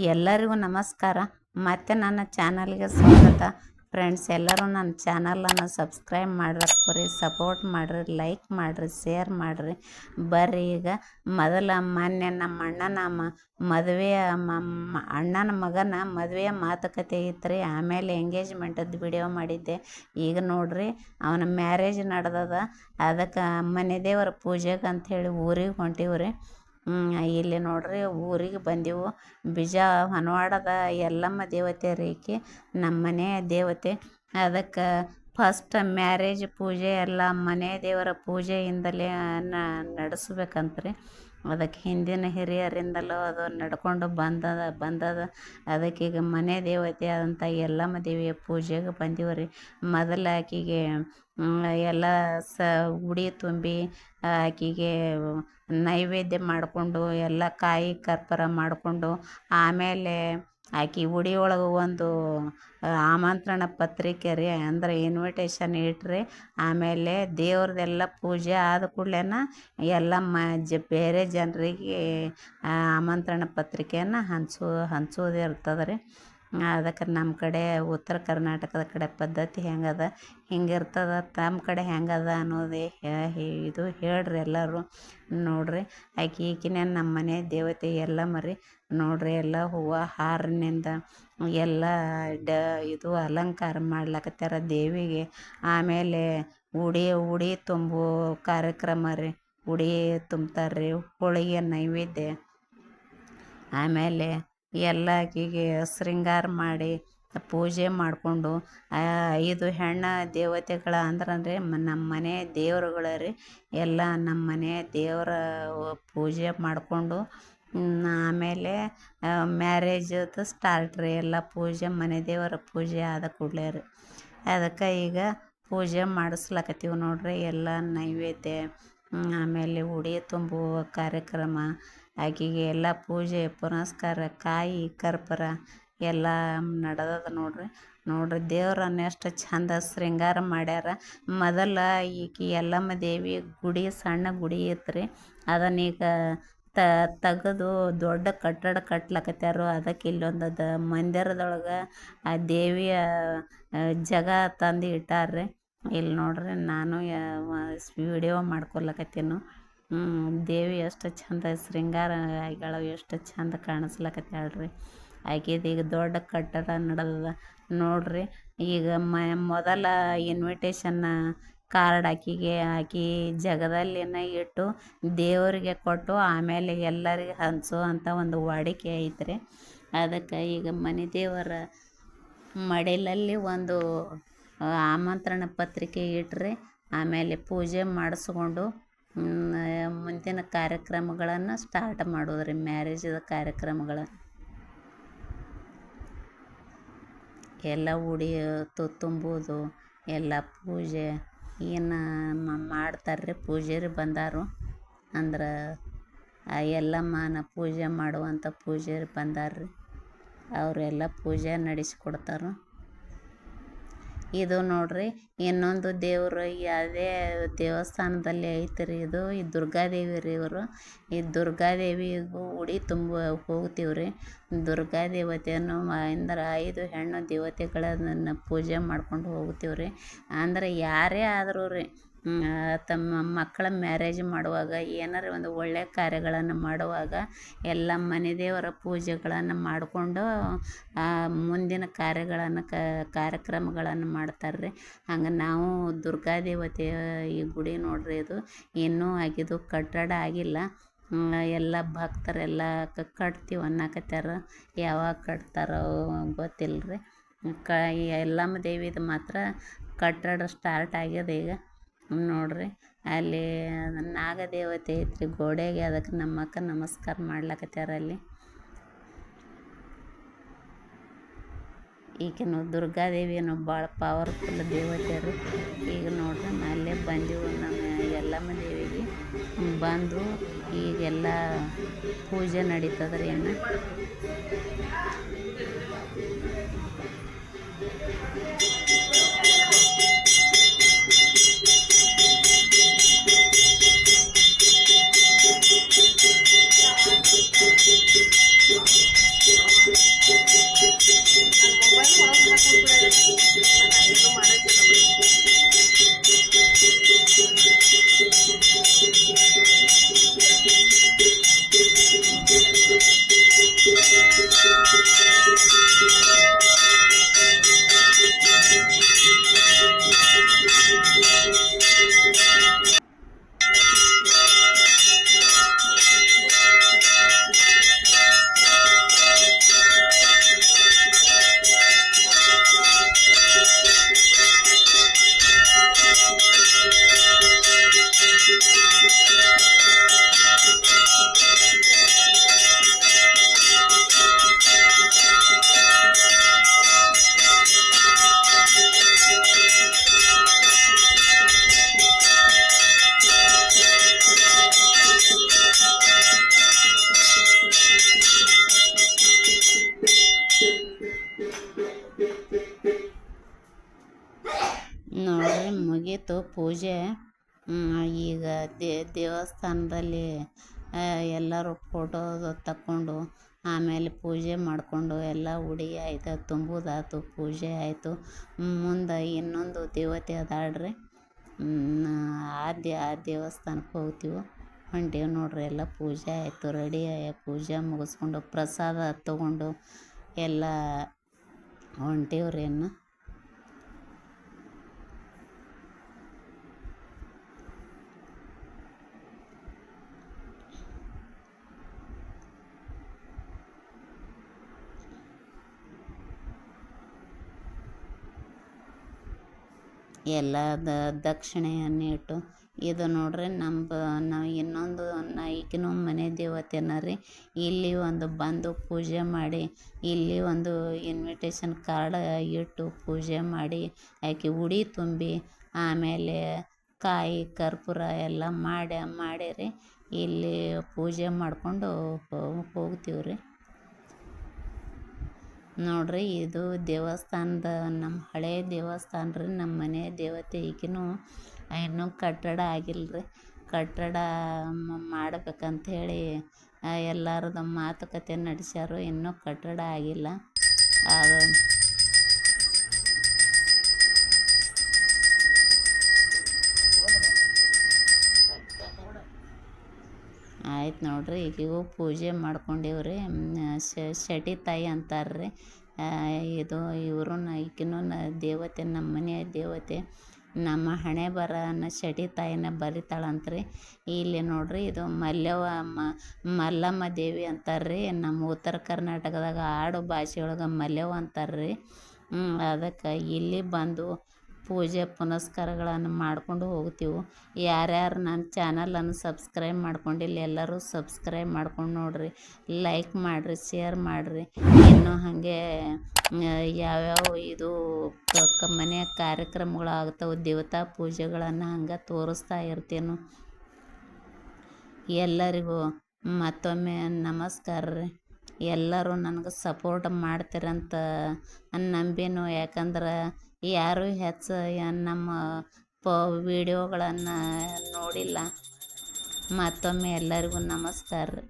ಎಲ್ಲರಿಗೂ ನಮಸ್ಕಾರ. ಮತ್ತೆ ನನ್ನ ಚಾನಲ್ಗೆ ಸ್ವಾಗತ. ಫ್ರೆಂಡ್ಸ್, ಎಲ್ಲರೂ ನನ್ನ ಚಾನಲನ್ನು ಸಬ್ಸ್ಕ್ರೈಬ್ ಮಾಡ್ರಿ, ಸಪೋರ್ಟ್ ಮಾಡಿರಿ, ಲೈಕ್ ಮಾಡಿರಿ, ಶೇರ್ ಮಾಡಿರಿ. ಬರ್ರಿ ಈಗ ಮೊನ್ನೆ ನಮ್ಮ ಅಣ್ಣನ ಮದುವೆಯ ಅಣ್ಣನ ಮಗನ ಮದುವೆಯ ಮಾತುಕತೆ ಇತ್ತು. ಆಮೇಲೆ ಎಂಗೇಜ್ಮೆಂಟದ್ದು ವಿಡಿಯೋ ಮಾಡಿದ್ದೆ. ಈಗ ನೋಡ್ರಿ, ಅವನ ಮ್ಯಾರೇಜ್ ನಡೆದದ. ಅದಕ್ಕೆ ಮನೆ ದೇವರ ಪೂಜೆಗೆ ಅಂಥೇಳಿ ಊರಿಗೆ ಹೊಂಟಿವ್ರಿ. ಇಲ್ಲಿ ನೋಡ್ರಿ, ಊರಿಗೆ ಬಂದೆವು. ಹೊನವಾಡದ ಎಲ್ಲಮ್ಮ ದೇವತೆ ರೀಕಿ ನಮ್ಮ ಮನೆಯ ದೇವತೆ. ಅದಕ್ಕೆ ಫಸ್ಟ್ ಮ್ಯಾರೇಜ್ ಪೂಜೆ ಎಲ್ಲ ಮನೆ ದೇವರ ಪೂಜೆಯಿಂದಲೇ ನಡೆಸ್ಬೇಕಂತ್ರಿ. ಅದಕ್ಕೆ ಹಿಂದಿನ ಹಿರಿಯರಿಂದಲೂ ಅದು ನಡ್ಕೊಂಡು ಬಂದದ. ಅದಕ್ಕೀಗ ಮನೆ ದೇವತೆ ಆದಂಥ ಎಲ್ಲಮ್ಮ ದೇವಿಯ ಪೂಜೆಗೆ ಬಂದೀವ್ರಿ. ಮೊದಲು ಆಕೆಗೆ ಎಲ್ಲ ಉಡಿ ತುಂಬಿ ಆಕೆಗೆ ನೈವೇದ್ಯ ಮಾಡಿಕೊಂಡು ಎಲ್ಲ ಕಾಯಿ ಕರ್ಪೂರ ಮಾಡಿಕೊಂಡು, ಆಮೇಲೆ ಆಕೆ ಉಡಿ ಒಳಗೆ ಒಂದು ಆಮಂತ್ರಣ ಪತ್ರಿಕೆ ರೀ, ಅಂದರೆ ಇನ್ವಿಟೇಷನ್ ಇಟ್ರಿ. ಆಮೇಲೆ ದೇವ್ರದ್ದೆಲ್ಲ ಪೂಜೆ ಆದ ಕೂಡಲೇ ಎಲ್ಲ ಬೇರೆ ಜನರಿಗೆ ಆಮಂತ್ರಣ ಪತ್ರಿಕೆಯನ್ನು ಹಂಚೋದು ಇರ್ತದೆ ರೀ. ಅದಕ್ಕೆ ನಮ್ಮ ಕಡೆ ಉತ್ತರ ಕರ್ನಾಟಕದ ಕಡೆ ಪದ್ಧತಿ ಹೆಂಗದ ಹಿಂಗಿರ್ತದೆ. ತಮ್ಮ ಕಡೆ ಹೆಂಗದ ಅನ್ನೋದೇ ಇದು ಹೇಳ್ರಿ ಎಲ್ಲರೂ. ನೋಡ್ರಿ, ಈಕಿನೇ ನಮ್ಮ ಮನೆ ದೇವತೆ ಎಲ್ಲಮ್ಮ ರೀ. ನೋಡ್ರಿ, ಎಲ್ಲ ಹೂವು ಹಾರನಿಂದ ಎಲ್ಲ ಇದು ಅಲಂಕಾರ ಮಾಡ್ಲಕತ್ತಾರ ದೇವಿಗೆ. ಆಮೇಲೆ ಉಡಿ ತುಂಬೋ ಕಾರ್ಯಕ್ರಮ ರೀ. ಉಡಿ ತುಂಬ್ತಾರ್ರಿ, ಹೋಳಿಗೆ ನೈವೇದ್ಯ. ಆಮೇಲೆ ಎಲ್ಲ ಆಕೆಗೆ ಶೃಂಗಾರ ಮಾಡಿ ಪೂಜೆ ಮಾಡಿಕೊಂಡು 5 ಹೆಣ್ಣು ದೇವತೆಗಳ ಅಂದ್ರೆ ನಮ್ಮ ಮನೆ ದೇವರುಗಳ ರೀ. ಎಲ್ಲ ನಮ್ಮ ಮನೆ ದೇವರ ಪೂಜೆ ಮಾಡಿಕೊಂಡು ಆಮೇಲೆ ಮ್ಯಾರೇಜದು ಸ್ಟಾರ್ಟ್ ರೀ. ಎಲ್ಲ ಪೂಜೆ ಮನೆ ದೇವರ ಪೂಜೆ ಆದ ಕೂಡಲೇ ರೀ. ಅದಕ್ಕೆ ಈಗ ಪೂಜೆ ಮಾಡಿಸ್ಲಕತ್ತೀವಿ ನೋಡ್ರಿ. ಎಲ್ಲ ನೈವೇದ್ಯ, ಆಮೇಲೆ ಉಡಿ ತುಂಬುವ ಕಾರ್ಯಕ್ರಮ, ಆಕೆಗೆ ಎಲ್ಲ ಪೂಜೆ ಪುನಸ್ಕಾರ, ಕಾಯಿ ಕರ್ಪೂರ ಎಲ್ಲ ನಡೆದದ ನೋಡ್ರಿ. ದೇವ್ರನ್ನ ಎಷ್ಟು ಚಂದ ಶೃಂಗಾರ ಮಾಡ್ಯಾರ. ಮೊದಲ ಈಕೆ ಎಲ್ಲಮ್ಮ ದೇವಿ ಗುಡಿ ಸಣ್ಣ ಗುಡಿ ಇತ್ತು. ಅದನ್ನೀಗ ತೆಗೆದು ದೊಡ್ಡ ಕಟ್ಟಡ ಕಟ್ಲಕತ್ಯಾರು. ಅದಕ್ಕೆ ಇಲ್ಲೊಂದು ಮಂದಿರದೊಳಗೆ ಆ ದೇವಿಯ ಜಾಗ ತಂದು ಇಟ್ಟಾರ್ರಿ. ಇಲ್ಲಿ ನೋಡ್ರಿ, ನಾನು ವಿಡಿಯೋ ಮಾಡ್ಕೊಳಕತ್ತೀನಿ. ದೇವಿ ಎಷ್ಟು ಚಂದ ಶೃಂಗಾರ ಆಗ್ಯಾಳ, ಎಷ್ಟು ಚಂದ ಕಾಣಿಸ್ಲಕತ್ತಾಳ್ರಿ. ಆಕೆದು ಈಗ ದೊಡ್ಡ ಕಟ್ಟಡ ನಡೆದದ ನೋಡ್ರಿ. ಈಗ ಮೊದಲ ಇನ್ವಿಟೇಷನ್ ಕಾರ್ಡ್ ಆಕಿ ಜಗದಲ್ಲಿನ ಇಟ್ಟು ದೇವರಿಗೆ ಕೊಟ್ಟು ಆಮೇಲೆ ಎಲ್ಲರಿಗೆ ಹಂಚೋ ಅಂತ ಒಂದು ವಾಡಿಕೆ ಐತ್ರಿ. ಅದಕ್ಕೆ ಈಗ ಮನೆ ದೇವರ ಮಡಿಲಲ್ಲಿ ಒಂದು ಆಮಂತ್ರಣ ಪತ್ರಿಕೆ ಇಟ್ರಿ. ಆಮೇಲೆ ಪೂಜೆ ಮಾಡಿಸ್ಕೊಂಡು ಮುಂದಿನ ಕಾರ್ಯಕ್ರಮಗಳನ್ನು ಸ್ಟಾರ್ಟ್ ಮಾಡೋದ್ರಿ. ಮ್ಯಾರೇಜದ ಕಾರ್ಯಕ್ರಮಗಳ ಎಲ್ಲ ಉಡಿ ತುಂಬೋದು, ಎಲ್ಲ ಪೂಜೆ ಏನು ಮಾಡ್ತಾರ್ರಿ. ಪೂಜಾರಿ ಬಂದಾರು ಅಂದ್ರೆ ಎಲ್ಲಮ್ಮನ ಪೂಜೆ ಮಾಡುವಂಥ ಪೂಜಾರಿ ಬಂದಾರ್ರಿ. ಅವರೆಲ್ಲ ಪೂಜೆ ನಡೆಸಿಕೊಡ್ತಾರೆ. ಇದು ನೋಡ್ರಿ, ಇನ್ನೊಂದು ದೇವರು ಯಾವುದೇ ದೇವಸ್ಥಾನದಲ್ಲಿ ಐತ್ರಿ. ಇದು ದುರ್ಗಾದೇವಿ ರೀ. ಈ ದುರ್ಗಾದೇವಿಗೂ ಉಡಿ ಹೋಗ್ತೀವ್ರಿ. ದುರ್ಗಾದೇವತೆಯನ್ನು ಅಂದ್ರೆ 5 ಹೆಣ್ಣು ದೇವತೆಗಳನ್ನು ಪೂಜೆ ಮಾಡ್ಕೊಂಡು ಹೋಗ್ತೀವ್ರಿ. ಅಂದ್ರೆ ಯಾರೇ ಆದರೂ ರೀ, ತಮ್ಮ ಮಕ್ಕಳ ಮ್ಯಾರೇಜ್ ಮಾಡುವಾಗ, ಏನಾರ ಒಂದು ಒಳ್ಳೆಯ ಕಾರ್ಯಗಳನ್ನು ಮಾಡುವಾಗ ಎಲ್ಲ ಮನೆ ದೇವರ ಪೂಜೆಗಳನ್ನು ಮಾಡಿಕೊಂಡು ಮುಂದಿನ ಕಾರ್ಯಕ್ರಮಗಳನ್ನು ಮಾಡ್ತಾರೆ. ಹಂಗೆ ನಾವು ದುರ್ಗಾದೇವತೆಯ ಈ ಗುಡಿ ನೋಡ್ರಿ, ಇದು ಇನ್ನೂ ಆಗಿದ್ದು ಕಟ್ಟಡ ಆಗಿಲ್ಲ. ಎಲ್ಲ ಭಕ್ತರೆಲ್ಲ ಕಟ್ತೀವಿ ಅನ್ನಕತ್ತಾರ. ಯಾವಾಗ ಕಟ್ತಾರೋ ಗೊತ್ತಿಲ್ಲ ರೀ. ಎಲ್ಲಮ್ಮ ದೇವಿದು ಮಾತ್ರ ಕಟ್ಟಡ ಸ್ಟಾರ್ಟ್ ಆಗ್ಯದ ಈಗ ನೋಡ್ರಿ. ಅಲ್ಲಿ ನಾಗದೇವತೆ ಐತ್ರಿ ಗೋಡೆಗೆ. ಅದಕ್ಕೆ ನಮ್ಮ ಅಕ್ಕ ನಮಸ್ಕಾರ ಮಾಡ್ಲಕತ್ಯಾರ. ಅಲ್ಲಿ ಈಕೆನು ದುರ್ಗಾದೇವಿಯನ್ನು ಭಾಳ ಪವರ್ಫುಲ್ ದೇವತೆ ರೀ. ಈಗ ನೋಡ್ರಿ, ಅಲ್ಲೇ ಬಂದೆವು ನಮ್ಮ ಎಲ್ಲಮ್ಮ ದೇವಿಗೆ. ಬಂದು ಈಗೆಲ್ಲ ಪೂಜೆ ನಡೀತದ್ರಿ. ಮುಗೀತು ಪೂಜೆ. ಈಗ ದೇವಸ್ಥಾನದಲ್ಲಿ ಎಲ್ಲರೂ ಫೋಟೋ ತಕ್ಕೊಂಡು ಆಮೇಲೆ ಪೂಜೆ ಮಾಡಿಕೊಂಡು ಎಲ್ಲ ಉಡಿ ಆಯ್ತು, ತುಂಬುದಾಯ್ತು, ಪೂಜೆ ಆಯಿತು. ಮುಂದೆ ಇನ್ನೊಂದು ದೇವತೆ ಅದಾಳ್ರಿ, ಆ ದೇವಸ್ಥಾನಕ್ಕೆ ಹೋಗ್ತೀವಿ. ಹೊಂಟೀವಿ ನೋಡ್ರಿ. ಎಲ್ಲ ಪೂಜೆ ಆಯಿತು, ರೆಡಿ ಪೂಜೆ ಮುಗಿಸ್ಕೊಂಡು ಪ್ರಸಾದ ತೊಗೊಂಡು ಎಲ್ಲ ಹೊಂಟೀವ್ರಿ. ಇನ್ನು ಎಲ್ಲ ದಕ್ಷಿಣೆಯನ್ನು ಇಟ್ಟು ಇದು ನೋಡ್ರಿ ನಾವು ಇನ್ನೊಂದು ಈಕಿನೂ ಮನೆ ದೇವತೆನ ರೀ. ಇಲ್ಲಿ ಒಂದು ಬಂದು ಪೂಜೆ ಮಾಡಿ, ಇಲ್ಲಿ ಒಂದು ಇನ್ವಿಟೇಷನ್ ಕಾರ್ಡ್ ಇಟ್ಟು ಪೂಜೆ ಮಾಡಿ, ಆಕೆ ಉಡಿ ತುಂಬಿ ಆಮೇಲೆ ಕಾಯಿ ಕರ್ಪೂರ ಎಲ್ಲ ಮಾಡಿರಿ ಇಲ್ಲಿ ಪೂಜೆ ಮಾಡಿಕೊಂಡು ಹೋಗ್ತೀವಿ ರೀ. ನೋಡ್ರಿ, ಇದು ದೇವಸ್ಥಾನದ ನಮ್ಮ ಹಳೆ ದೇವಸ್ಥಾನ ರೀ. ನಮ್ಮ ಮನೆ ದೇವತೆ ಈಗಿನೂ ಇನ್ನೂ ಕಟ್ಟಡ ಆಗಿಲ್ಲ ರೀ. ಕಟ್ಟಡ ಮಾಡ್ಬೇಕಂಥೇಳಿ ಎಲ್ಲರದು ಮಾತುಕತೆ ನಡೆಸ್ಯಾರು. ಇನ್ನೂ ಕಟ್ಟಡ ಆಗಿಲ್ಲ. ಅದು ಆಯ್ತು ನೋಡ್ರಿ. ಈಗಿಗೂ ಪೂಜೆ ಮಾಡ್ಕೊಂಡೀವ್ರಿ. ಶಟಿ ತಾಯಿ ಅಂತಾರ್ರಿ. ಇದು ಇವರು ಈಕಿನೂ ದೇವತೆ, ನಮ್ಮ ಮನೆಯ ದೇವತೆ. ನಮ್ಮ ಹಣೆ ಬರನ ಶಟಿ ತಾಯಿನ ಬರಿತಾಳಂತ್ರಿ. ಇಲ್ಲಿ ನೋಡ್ರಿ, ಇದು ಮಲ್ಲಮ್ಮ ದೇವಿ ಅಂತಾರ್ರಿ. ನಮ್ಮ ಉತ್ತರ ಕರ್ನಾಟಕದಾಗ ಆಡು ಭಾಷೆಯೊಳಗೆ ಮಲ್ಯವ ಅಂತಾರ್ರಿ. ಅದಕ್ಕೆ ಇಲ್ಲಿ ಬಂದು ಪೂಜೆ ಪುನಸ್ಕಾರಗಳನ್ನು ಮಾಡ್ಕೊಂಡು ಹೋಗ್ತೀವಿ. ಯಾರ್ಯಾರು ನನ್ನ ಚಾನಲನ್ನು ಸಬ್ಸ್ಕ್ರೈಬ್ ಮಾಡ್ಕೊಂಡಿಲ್ಲ ಎಲ್ಲರೂ ಸಬ್ಸ್ಕ್ರೈಬ್ ಮಾಡ್ಕೊಂಡು ನೋಡಿರಿ, ಲೈಕ್ ಮಾಡಿರಿ, ಶೇರ್ ಮಾಡಿರಿ. ಇನ್ನು ಹಾಗೆ ಯಾವ್ಯಾವ ಇದು ಮನೆಯ ಕಾರ್ಯಕ್ರಮಗಳು ಆಗ್ತಾವೆ, ದೇವತಾ ಪೂಜೆಗಳನ್ನು ಹಂಗೆ ತೋರಿಸ್ತಾ ಇರ್ತೀನು. ಎಲ್ಲರಿಗೂ ಮತ್ತೊಮ್ಮೆ ನಮಸ್ಕಾರ ರೀ. ಎಲ್ಲರೂ ನನಗೆ ಸಪೋರ್ಟ್ ಮಾಡ್ತೀರಂತ ನಂಬಿನು. ಯಾಕಂದ್ರೆ ಯಾರೂ ಹೆಚ್ಚು ನಮ್ಮ ವಿಡಿಯೋಗಳನ್ನು ನೋಡಿಲ್ಲ. ಮತ್ತೊಮ್ಮೆ ಎಲ್ಲರಿಗೂ ನಮಸ್ಕಾರ ರೀ.